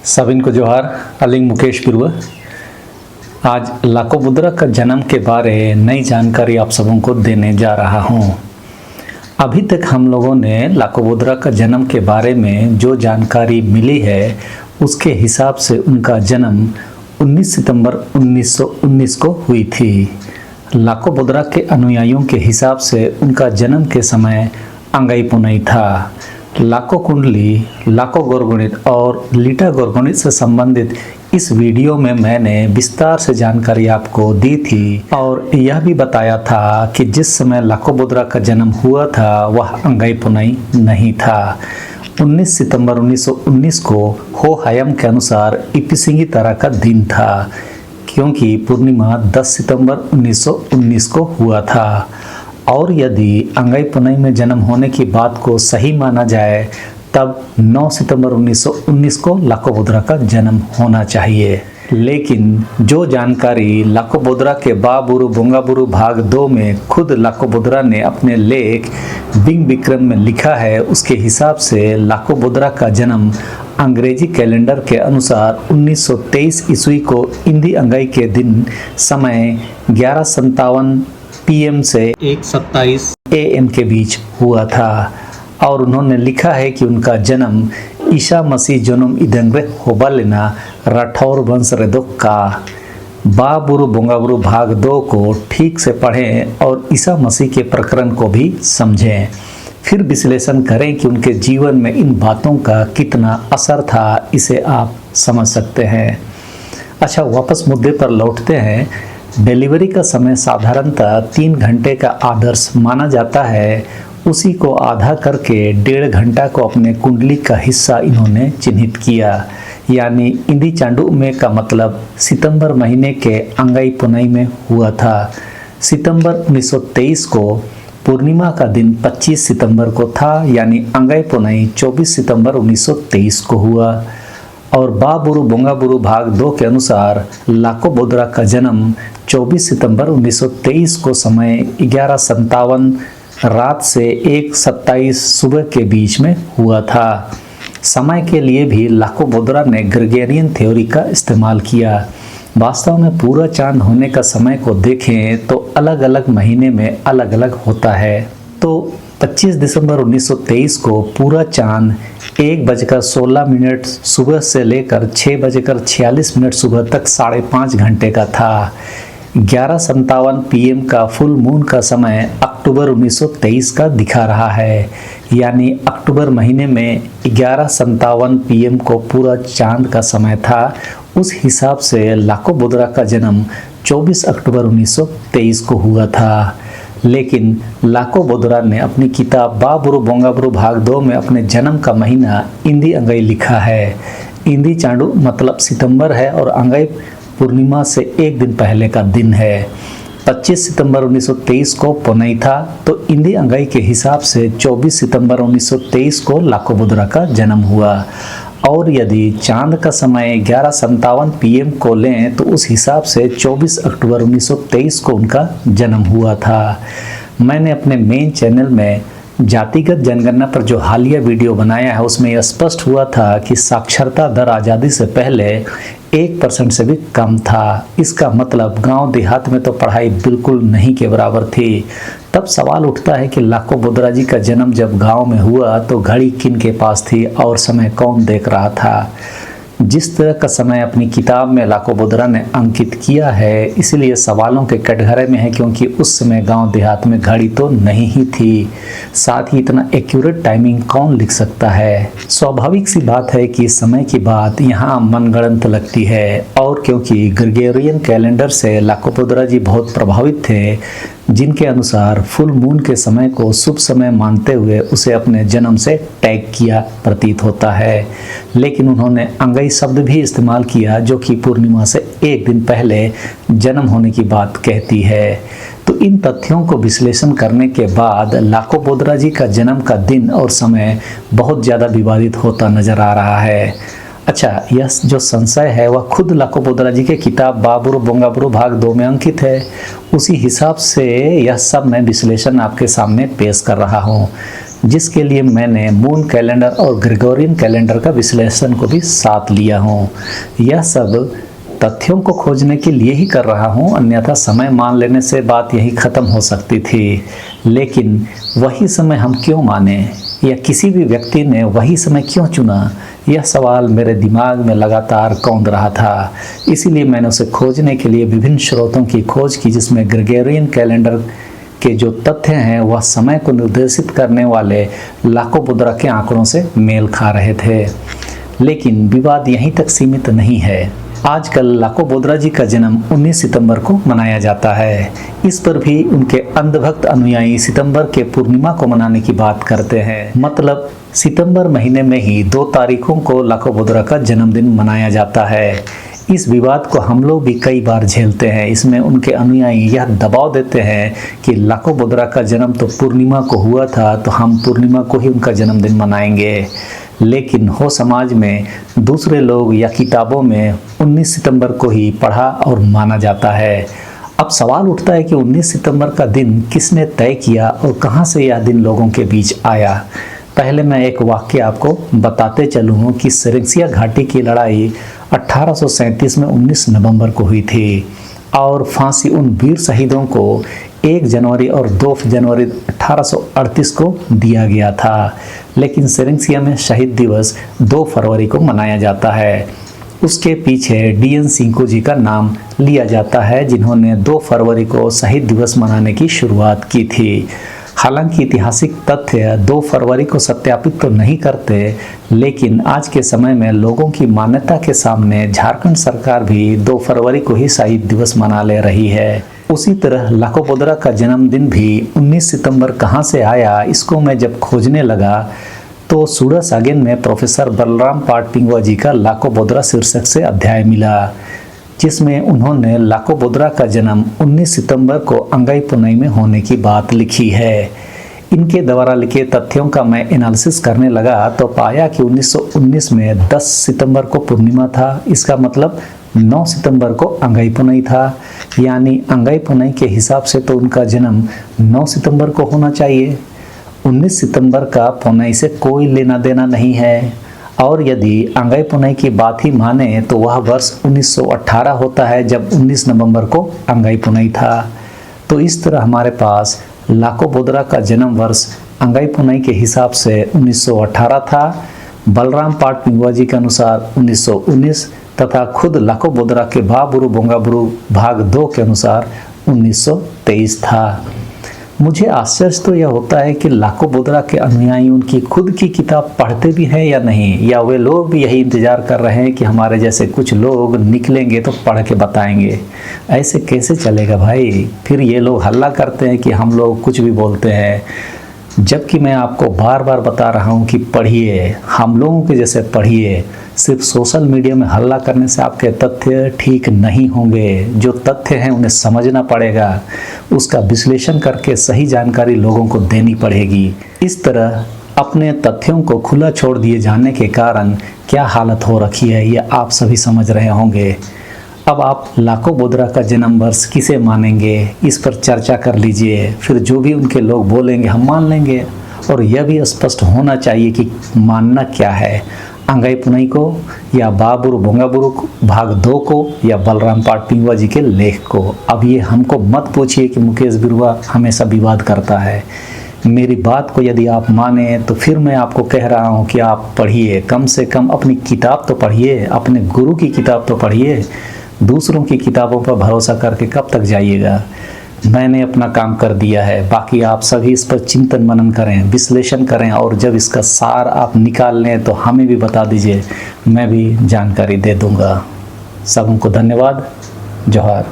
सबिन को जोहार। अलिंग मुकेश बिरुआ। आज लाको बुद्रा का जन्म के बारे नई जानकारी आप सबों को देने जा रहा हूँ। अभी तक हम लोगों ने लाको बुद्रा का जन्म के बारे में जो जानकारी मिली है उसके हिसाब से उनका जन्म 19 सितंबर 1919 को हुई थी। लाको बुद्रा के अनुयायियों के हिसाब से उनका जन्म के समय अंगाई पुनई था। लाको कुंडली, लाको गौरगणित और लीटा गौरगणित से संबंधित इस वीडियो में मैंने विस्तार से जानकारी आपको दी थी और यह भी बताया था कि जिस समय लाको बुद्रा का जन्म हुआ था वह अंगाई पुनई नहीं था। 19 सितंबर 1919 को हो हयम के अनुसार इपिसिंगी तरह का दिन था, क्योंकि पूर्णिमा 10 सितंबर 1919 को हुआ था। और यदि अंगाई पुनई में जन्म होने की बात को सही माना जाए तब 9 सितंबर 1919 को लाको बुद्रा का जन्म होना चाहिए। लेकिन जो जानकारी लाको बुद्रा के बाबुरु बोंगाबुरु भाग 2 में खुद लाको बुद्रा ने अपने लेख बिंग विक्रम में लिखा है, उसके हिसाब से लाको बुद्रा का जन्म अंग्रेजी कैलेंडर के अनुसार 1923 ईस्वी को इंदी अंगाई के दिन समय 11:57 PM से 1:27 AM के बीच हुआ था। और उन्होंने लिखा है कि उनका जन्म ईसा मसीह जन्म इदंग्रे होबालेना राठौर वंश रेदोक का। बाबुरु बोंगाबुरु भाग 2 को ठीक से पढ़ें और ईसा मसीह के प्रकरण को भी समझें, फिर विश्लेषण करें कि उनके जीवन में इन बातों का कितना असर था, इसे आप समझ सकते हैं। अच्छा, वापस मुद्दे पर लौटते हैं। डिलीवरी का समय साधारणतः 3 घंटे का आदर्श माना जाता है। उसी को आधा करके 1.5 घंटा को अपने कुंडली का हिस्सा इन्होंने चिन्हित किया, यानी इंदी चांडू में का मतलब सितंबर महीने के अंगाई पुनई में हुआ था। सितंबर 1923 को पूर्णिमा का दिन 25 सितंबर को था, यानी अंगाई पुनई 24 सितंबर 1923 को हुआ। और बाबुरु बोंगाबुरु भाग 2 के अनुसार लाको बुद्रा का जन्म 24 सितंबर 1923 को समय 11:57 रात से 1:27 सुबह के बीच में हुआ था। समय के लिए भी लाको बुद्रा ने ग्रेगोरियन थ्योरी का इस्तेमाल किया। वास्तव में पूरा चांद होने का समय को देखें तो अलग अलग महीने में अलग अलग होता है। तो 25 दिसंबर 1923 को पूरा चांद 1:16 सुबह से लेकर 6:46 सुबह तक 5.5 घंटे का था। 11:57 PM का फुल मून का समय अक्टूबर 1923 का दिखा रहा है, यानी अक्टूबर महीने में 11:57 PM को पूरा चांद का समय था। उस हिसाब से लाको बुद्रा का जन्म 24 अक्टूबर 1923 को हुआ था। लेकिन लाको बुद्रा ने अपनी किताब बाबुरु बोंगाबुरु भाग 2 में अपने जन्म का महीना इंदी अंगाई लिखा है। इंदी चांडू मतलब सितंबर है और अंगाई पूर्णिमा से एक दिन पहले का दिन है। 25 सितंबर 1923 को पुनई था, तो इंदी अंगाई के हिसाब से 24 सितंबर 1923 को लाको बुद्रा का जन्म हुआ। और यदि चांद का समय 11:57 PM को लें तो उस हिसाब से 24 अक्टूबर 1923 को उनका जन्म हुआ था। मैंने अपने मेन चैनल में जातिगत जनगणना पर जो हालिया वीडियो बनाया है उसमें यह स्पष्ट हुआ था कि साक्षरता दर आज़ादी से पहले 1% से भी कम था। इसका मतलब गांव देहात में तो पढ़ाई बिल्कुल नहीं के बराबर थी। तब सवाल उठता है कि लाको बुद्रा जी का जन्म जब गांव में हुआ तो घड़ी किन के पास थी और समय कौन देख रहा था। जिस तरह का समय अपनी किताब में लाको बुद्रा ने अंकित किया है, इसलिए सवालों के कटघरे में है, क्योंकि उस समय गांव देहात में घड़ी तो नहीं ही थी। साथ ही इतना एक्यूरेट टाइमिंग कौन लिख सकता है। स्वाभाविक सी बात है कि समय की बात यहाँ मनगढ़ंत लगती है। और क्योंकि ग्रेगोरियन कैलेंडर से लाको बुद्रा जी बहुत प्रभावित थे, जिनके अनुसार फुल मून के समय को शुभ समय मानते हुए उसे अपने जन्म से टैग किया प्रतीत होता है। लेकिन उन्होंने अंगाई शब्द भी इस्तेमाल किया, जो कि पूर्णिमा से एक दिन पहले जन्म होने की बात कहती है। तो इन तथ्यों को विश्लेषण करने के बाद लाको बुद्रा जी का जन्म का दिन और समय बहुत ज़्यादा विवादित होता नजर आ रहा है। अच्छा, यह जो संशय है वह खुद लाको बुद्रा जी के किताब बाबुरु बोंगाबुरु भाग 2 में अंकित है। उसी हिसाब से यह सब मैं विश्लेषण आपके सामने पेश कर रहा हूँ। जिसके लिए मैंने मून कैलेंडर और ग्रेगोरियन कैलेंडर का विश्लेषण को भी साथ लिया हूँ। यह सब तथ्यों को खोजने के लिए ही कर रहा हूँ, अन्यथा समय मान लेने से बात यही ख़त्म हो सकती थी। लेकिन वही समय हम क्यों माने, या किसी भी व्यक्ति ने वही समय क्यों चुना, यह सवाल मेरे दिमाग में लगातार कौंध रहा था। इसीलिए मैंने उसे खोजने के लिए विभिन्न स्रोतों की खोज की, जिसमें ग्रेगोरियन कैलेंडर के जो तथ्य हैं वह समय को निर्देशित करने वाले लाखों बुद्रा के आंकड़ों से मेल खा रहे थे। लेकिन विवाद यहीं तक सीमित नहीं है। आजकल लाखो बोद्रा जी का जन्म 19 सितंबर को मनाया जाता है। इस पर भी उनके अंधभक्त अनुयायी सितंबर के पूर्णिमा को मनाने की बात करते हैं। मतलब सितंबर महीने में ही 2 तारीखों को लाखो बोद्रा का जन्मदिन मनाया जाता है। इस विवाद को हम लोग भी कई बार झेलते हैं। इसमें उनके अनुयायी यह दबाव देते हैं कि लाखो बोद्रा का जन्म तो पूर्णिमा को हुआ था, तो हम पूर्णिमा को ही उनका जन्मदिन मनाएंगे। लेकिन हो समाज में दूसरे लोग या किताबों में 19 सितंबर को ही पढ़ा और माना जाता है। अब सवाल उठता है कि 19 सितंबर का दिन किसने तय किया और कहां से यह दिन लोगों के बीच आया। पहले मैं एक वाक्य आपको बताते चलूँ कि सेरेंसिया घाटी की लड़ाई 1837 में 19 नवंबर को हुई थी और फांसी उन वीर शहीदों को 1 जनवरी और 2 जनवरी 1838 को दिया गया था। लेकिन सेरेंसिया में शहीद दिवस 2 फरवरी को मनाया जाता है। उसके पीछे DN सिंको जी का नाम लिया जाता है, जिन्होंने 2 फरवरी को शहीद दिवस मनाने की शुरुआत की थी। हालांकि ऐतिहासिक तथ्य 2 फरवरी को सत्यापित तो नहीं करते, लेकिन आज के समय में लोगों की मान्यता के सामने झारखंड सरकार भी 2 फरवरी को ही शहीद दिवस मना ले रही है। उसी तरह लाखो बोद्रा का जन्मदिन भी 19 सितंबर कहां से आया, इसको मैं जब खोजने लगा तो सूरसागेन में प्रोफेसर बलराम पाटपिंगवा जी का लाखो बोद्रा शीर्षक से अध्याय मिला, जिसमें उन्होंने लाखो बोद्रा का जन्म 19 सितंबर को अंगाई पुनई में होने की बात लिखी है। इनके द्वारा लिखे तथ्यों का मैं एनालिसिस करने लगा तो पाया कि 1919 में 10 सितंबर को पूर्णिमा था। इसका मतलब 9 सितंबर को अंगाई पुनई था, यानी अंगाई पुनई के हिसाब से तो उनका जन्म 9 सितंबर को होना चाहिए। 19 सितंबर का पुनई से कोई लेना देना नहीं है। और यदि अंगाई पुनई की बात ही माने तो वह वर्ष 1918 होता है, जब 19 नवंबर को अंगाई पुनई था। तो इस तरह हमारे पास लाखो बोद्रा का जन्म वर्ष अंगाई पुनई के हिसाब से 1918 था, बलराम पाटपिंगवा जी के अनुसार 1919 तथा खुद लाखो बोद्रा के बाबुरु बोंगाबुरु भाग 2 के अनुसार 1923 था। मुझे आश्चर्य तो यह होता है कि लाखो बोद्रा के अनुयायी उनकी खुद की किताब पढ़ते भी हैं या नहीं, या वे लोग भी यही इंतजार कर रहे हैं कि हमारे जैसे कुछ लोग निकलेंगे तो पढ़ के बताएंगे। ऐसे कैसे चलेगा भाई। फिर ये लोग हल्ला करते हैं कि हम लोग कुछ भी बोलते हैं, जबकि मैं आपको बार बार बता रहा हूँ कि पढ़िए, हम लोगों के जैसे पढ़िए। सिर्फ सोशल मीडिया में हल्ला करने से आपके तथ्य ठीक नहीं होंगे। जो तथ्य हैं उन्हें समझना पड़ेगा, उसका विश्लेषण करके सही जानकारी लोगों को देनी पड़ेगी। इस तरह अपने तथ्यों को खुला छोड़ दिए जाने के कारण क्या हालत हो रखी है, ये आप सभी समझ रहे होंगे। अब आप लाखो बोद्रा का जन्म वर्ष किसे मानेंगे, इस पर चर्चा कर लीजिए। फिर जो भी उनके लोग बोलेंगे हम मान लेंगे। और यह भी स्पष्ट होना चाहिए कि मानना क्या है, अंगाई पुनई को या बाबुरु बोंगाबुरु भाग 2 को या बलराम पाटपिंगवा जी के लेख को। अब ये हमको मत पूछिए कि मुकेश बिरुआ हमेशा विवाद करता है। मेरी बात को यदि आप माने तो फिर मैं आपको कह रहा हूँ कि आप पढ़िए, कम से कम अपनी किताब तो पढ़िए, अपने गुरु की किताब तो पढ़िए। दूसरों की किताबों पर भरोसा करके कब तक जाइएगा। मैंने अपना काम कर दिया है, बाकी आप सभी इस पर चिंतन मनन करें, विश्लेषण करें, और जब इसका सार आप निकाल लें तो हमें भी बता दीजिए, मैं भी जानकारी दे दूंगा। सबको धन्यवाद। जोहार।